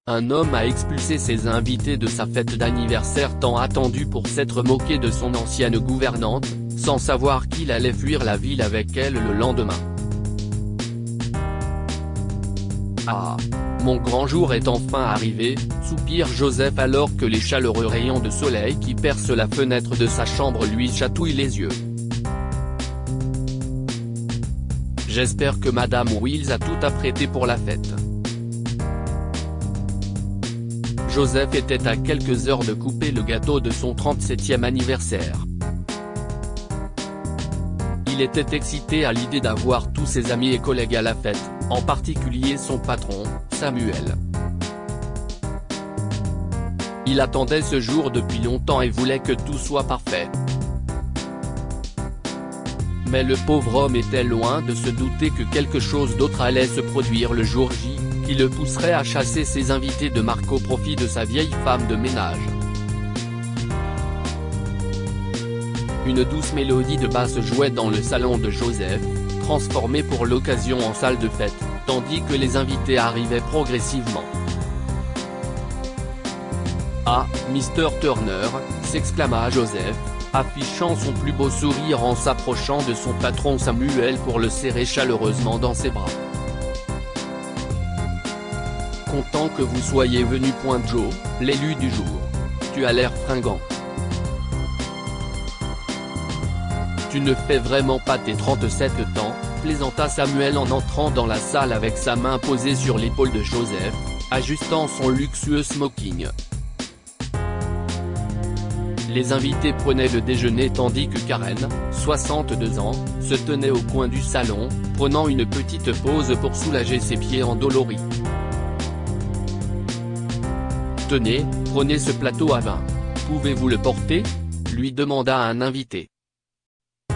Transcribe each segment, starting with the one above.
Un homme a expulsé ses invités de sa fête d'anniversaire tant attendue pour s'être moqué de son ancienne gouvernante, sans savoir qu'il allait fuir la ville avec elle le lendemain. Ah, mon grand jour est enfin arrivé, soupire Joseph alors que les chaleureux rayons de soleil qui percent la fenêtre de sa chambre lui chatouillent les yeux. J'espère que Madame Wills a tout apprêté pour la fête. Joseph était à quelques heures de couper le gâteau de son 37e anniversaire. Il était excité à l'idée d'avoir tous ses amis et collègues à la fête, en particulier son patron, Samuel. Il attendait ce jour depuis longtemps et voulait que tout soit parfait. Mais le pauvre homme était loin de se douter que quelque chose d'autre allait se produire le jour J, qui le pousserait à chasser ses invités de marque au profit de sa vieille femme de ménage. Une douce mélodie de basse jouait dans le salon de Joseph, transformé pour l'occasion en salle de fête, tandis que les invités arrivaient progressivement. « Ah, Mr. Turner !» s'exclama Joseph, affichant son plus beau sourire en s'approchant de son patron Samuel pour le serrer chaleureusement dans ses bras. « Content que vous soyez venu. Joe, l'élu du jour. Tu as l'air fringant. Tu ne fais vraiment pas tes 37 ans, plaisanta Samuel en entrant dans la salle avec sa main posée sur l'épaule de Joseph, ajustant son luxueux smoking. Les invités prenaient le déjeuner tandis que Karen, 62 ans, se tenait au coin du salon, prenant une petite pause pour soulager ses pieds endoloris. « Tenez, prenez ce plateau à vin. Pouvez-vous le porter ?» lui demanda un invité. «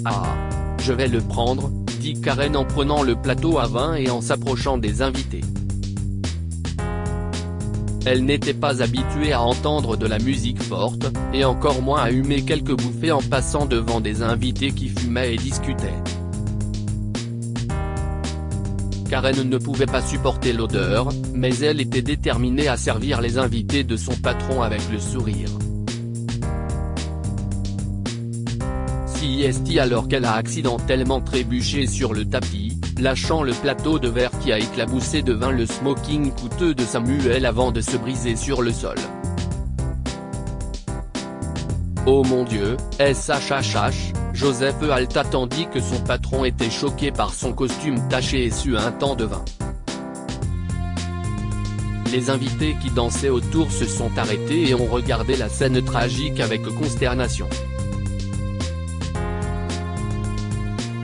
Ah, je vais le prendre », dit Karen en prenant le plateau à vin et en s'approchant des invités. Elle n'était pas habituée à entendre de la musique forte, et encore moins à humer quelques bouffées en passant devant des invités qui fumaient et discutaient. Karen ne pouvait pas supporter l'odeur, mais elle était déterminée à servir les invités de son patron avec le sourire. Est alors qu'elle a accidentellement trébuché sur le tapis, lâchant le plateau de verre qui a éclaboussé de vin le smoking coûteux de Samuel avant de se briser sur le sol. « Oh mon Dieu, SHHH !» Joseph halta tandis que son patron était choqué par son costume taché et suintant de vin. Les invités qui dansaient autour se sont arrêtés et ont regardé la scène tragique avec consternation.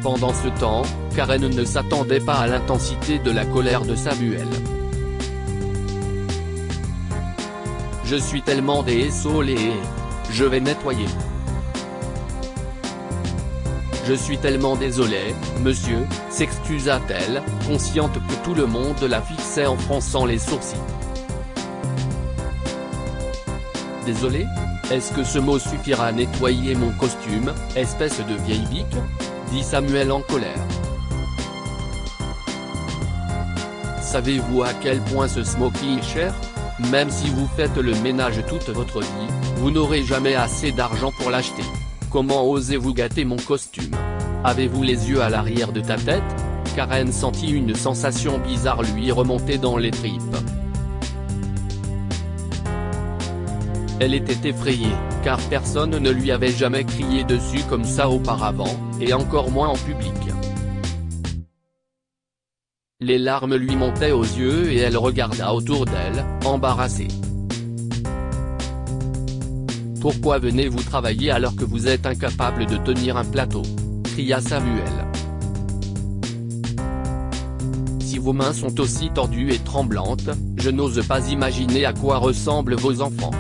Pendant ce temps, Karen ne s'attendait pas à l'intensité de la colère de Samuel. « Je suis tellement désolé. Je vais nettoyer. »« Je suis tellement désolée, monsieur », s'excusa-t-elle, consciente que tout le monde la fixait en fronçant les sourcils. « Désolé ? Est-ce que ce mot suffira à nettoyer mon costume, espèce de vieille bique ?» dit Samuel en colère. Savez-vous à quel point ce smoking est cher ? Même si vous faites le ménage toute votre vie, vous n'aurez jamais assez d'argent pour l'acheter. Comment osez-vous gâter mon costume ? Avez-vous les yeux à l'arrière de ta tête ? Karen sentit une sensation bizarre lui remonter dans les tripes. Elle était effrayée, car personne ne lui avait jamais crié dessus comme ça auparavant, et encore moins en public. Les larmes lui montaient aux yeux et elle regarda autour d'elle, embarrassée. « Pourquoi venez-vous travailler alors que vous êtes incapable de tenir un plateau ?» cria Samuel. « Si vos mains sont aussi tordues et tremblantes, je n'ose pas imaginer à quoi ressemblent vos enfants. »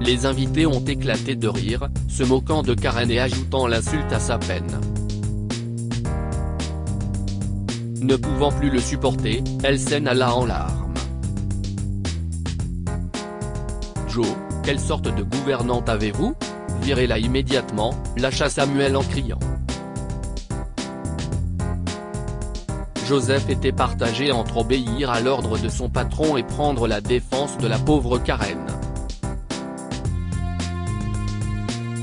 Les invités ont éclaté de rire, se moquant de Karen et ajoutant l'insulte à sa peine. Ne pouvant plus le supporter, elle s'en alla en larmes. « Joe, quelle sorte de gouvernante avez-vous ? Virez-la immédiatement », lâcha Samuel en criant. Joseph était partagé entre obéir à l'ordre de son patron et prendre la défense de la pauvre Karen.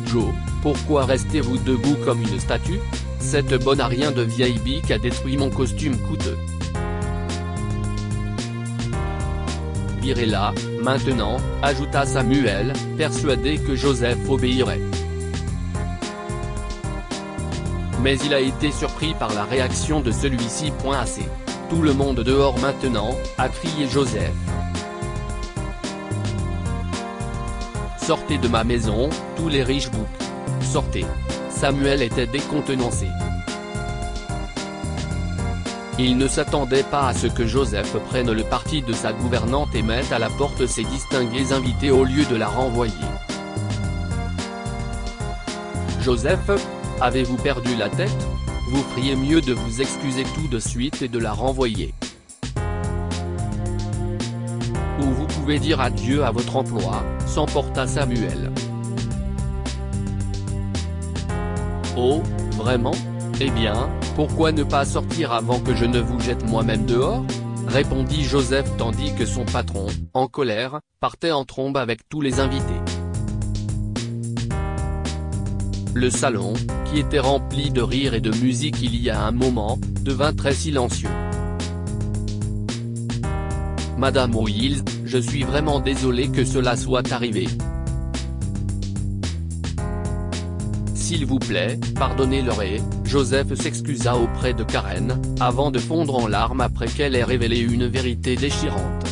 Joe, pourquoi restez-vous debout comme une statue? Cette bonne à rien de vieille bique a détruit mon costume coûteux. Virez-la, maintenant, ajouta Samuel, persuadé que Joseph obéirait. Mais il a été surpris par la réaction de celui-ci. Assez. Tout le monde dehors maintenant, a crié Joseph. Sortez de ma maison, tous les riches boucs. Sortez. Samuel était décontenancé. Il ne s'attendait pas à ce que Joseph prenne le parti de sa gouvernante et mette à la porte ses distingués invités au lieu de la renvoyer. Joseph, avez-vous perdu la tête? Vous feriez mieux de vous excuser tout de suite et de la renvoyer. Ou vous pouvez dire adieu à votre emploi, s'emporta Samuel. Oh, vraiment? Eh bien, pourquoi ne pas sortir avant que je ne vous jette moi-même dehors? Répondit Joseph tandis que son patron, en colère, partait en trombe avec tous les invités. Le salon, qui était rempli de rires et de musique il y a un moment, devint très silencieux. Madame Wills, je suis vraiment désolé que cela soit arrivé. S'il vous plaît, pardonnez-leur et, Joseph s'excusa auprès de Karen, avant de fondre en larmes après qu'elle ait révélé une vérité déchirante.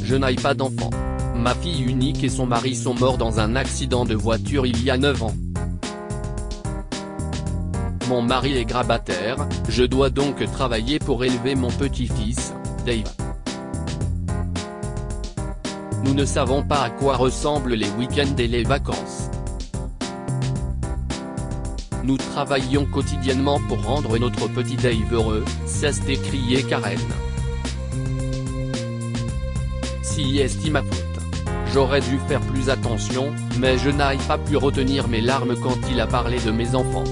Je n'ai pas d'enfant. Ma fille unique et son mari sont morts dans un accident de voiture il y a 9 ans. Mon mari est grabataire, je dois donc travailler pour élever mon petit-fils, Dave. Nous ne savons pas à quoi ressemblent les week-ends et les vacances. Nous travaillons quotidiennement pour rendre notre petit Dave heureux, s'est écrié Karen. Si est ma faute. J'aurais dû faire plus attention, mais je n'ai pas pu retenir mes larmes quand il a parlé de mes enfants.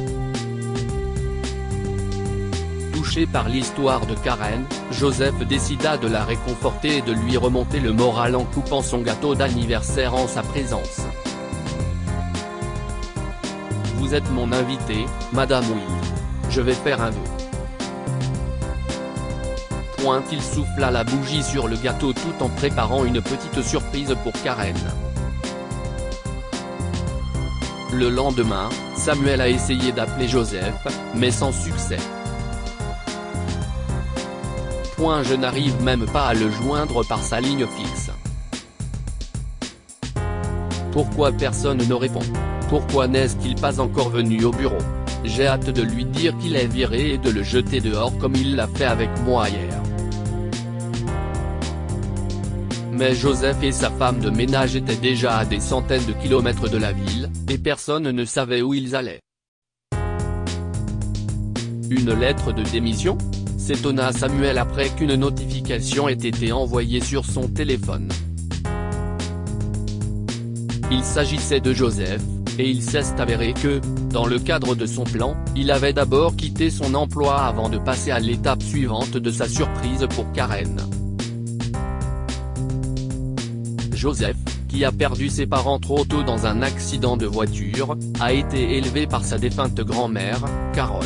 Touché par l'histoire de Karen, Joseph décida de la réconforter et de lui remonter le moral en coupant son gâteau d'anniversaire en sa présence. Vous êtes mon invité, Madame Will. Je vais faire un vœu. Il souffla la bougie sur le gâteau tout en préparant une petite surprise pour Karen. Le lendemain, Samuel a essayé d'appeler Joseph, mais sans succès. Je n'arrive même pas à le joindre par sa ligne fixe. Pourquoi personne ne répond? Pourquoi n'est-il pas encore venu au bureau? J'ai hâte de lui dire qu'il est viré et de le jeter dehors comme il l'a fait avec moi hier. Mais Joseph et sa femme de ménage étaient déjà à des centaines de kilomètres de la ville, et personne ne savait où ils allaient. Une lettre de démission? S'étonna Samuel après qu'une notification ait été envoyée sur son téléphone. Il s'agissait de Joseph, et il s'est avéré que, dans le cadre de son plan, il avait d'abord quitté son emploi avant de passer à l'étape suivante de sa surprise pour Karen. Joseph, qui a perdu ses parents trop tôt dans un accident de voiture, a été élevé par sa défunte grand-mère, Carole.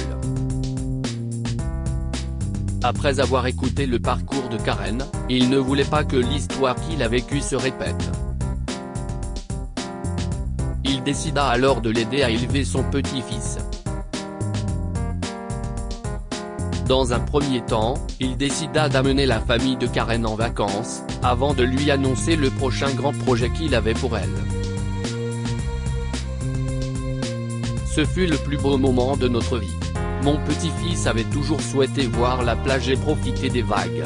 Après avoir écouté le parcours de Karen, il ne voulait pas que l'histoire qu'il a vécue se répète. Il décida alors de l'aider à élever son petit-fils. Dans un premier temps, il décida d'amener la famille de Karen en vacances, avant de lui annoncer le prochain grand projet qu'il avait pour elle. Ce fut le plus beau moment de notre vie. Mon petit-fils avait toujours souhaité voir la plage et profiter des vagues.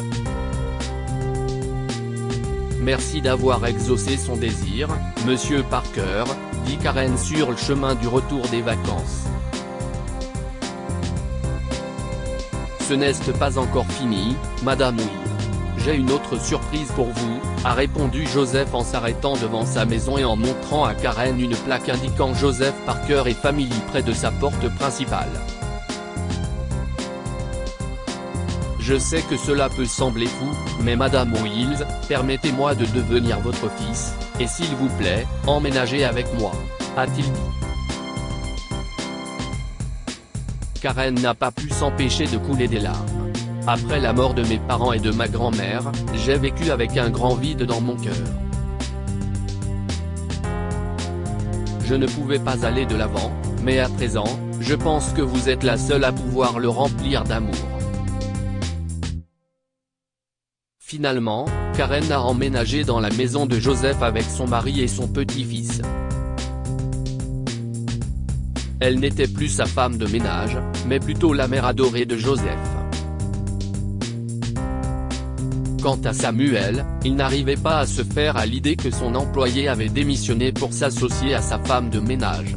Merci d'avoir exaucé son désir, Monsieur Parker, dit Karen sur le chemin du retour des vacances. Ce n'est pas encore fini, Madame Will. J'ai une autre surprise pour vous, a répondu Joseph en s'arrêtant devant sa maison et en montrant à Karen une plaque indiquant Joseph Parker et Family près de sa porte principale. Je sais que cela peut sembler fou, mais Madame Wills, permettez-moi de devenir votre fils, et s'il vous plaît, emménagez avec moi, a-t-il dit. Karen n'a pas pu s'empêcher de couler des larmes. Après la mort de mes parents et de ma grand-mère, j'ai vécu avec un grand vide dans mon cœur. Je ne pouvais pas aller de l'avant, mais à présent, je pense que vous êtes la seule à pouvoir le remplir d'amour. Finalement, Karen a emménagé dans la maison de Joseph avec son mari et son petit-fils. Elle n'était plus sa femme de ménage, mais plutôt la mère adorée de Joseph. Quant à Samuel, il n'arrivait pas à se faire à l'idée que son employé avait démissionné pour s'associer à sa femme de ménage.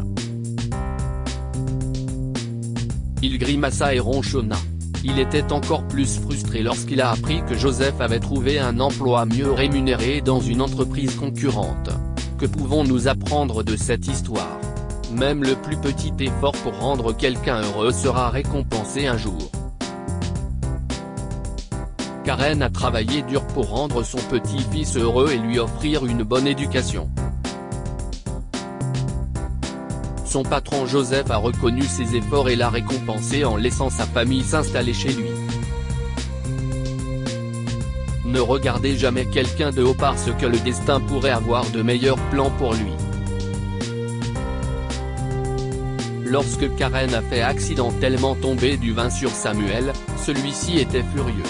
Il grimaça et ronchonna. Il était encore plus frustré lorsqu'il a appris que Joseph avait trouvé un emploi mieux rémunéré dans une entreprise concurrente. Que pouvons-nous apprendre de cette histoire? Même le plus petit effort pour rendre quelqu'un heureux sera récompensé un jour. Karen a travaillé dur pour rendre son petit-fils heureux et lui offrir une bonne éducation. Son patron Joseph a reconnu ses efforts et l'a récompensé en laissant sa famille s'installer chez lui. Ne regardez jamais quelqu'un de haut parce que le destin pourrait avoir de meilleurs plans pour lui. Lorsque Karen a fait accidentellement tomber du vin sur Samuel, celui-ci était furieux.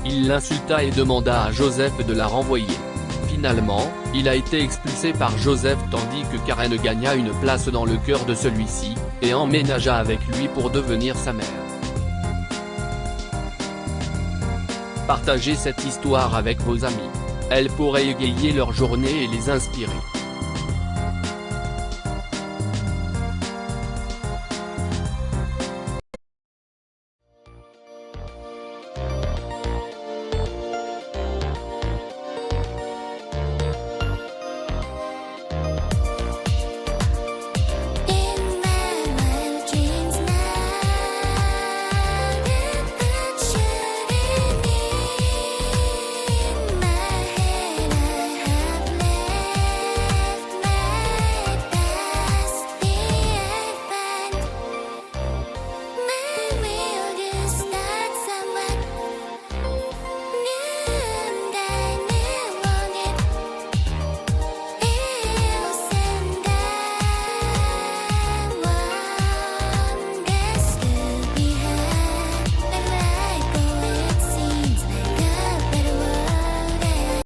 Il l'insulta et demanda à Joseph de la renvoyer. Finalement, il a été expulsé par Joseph tandis que Karen gagna une place dans le cœur de celui-ci, et emménagea avec lui pour devenir sa mère. Partagez cette histoire avec vos amis. Elle pourrait égayer leur journée et les inspirer.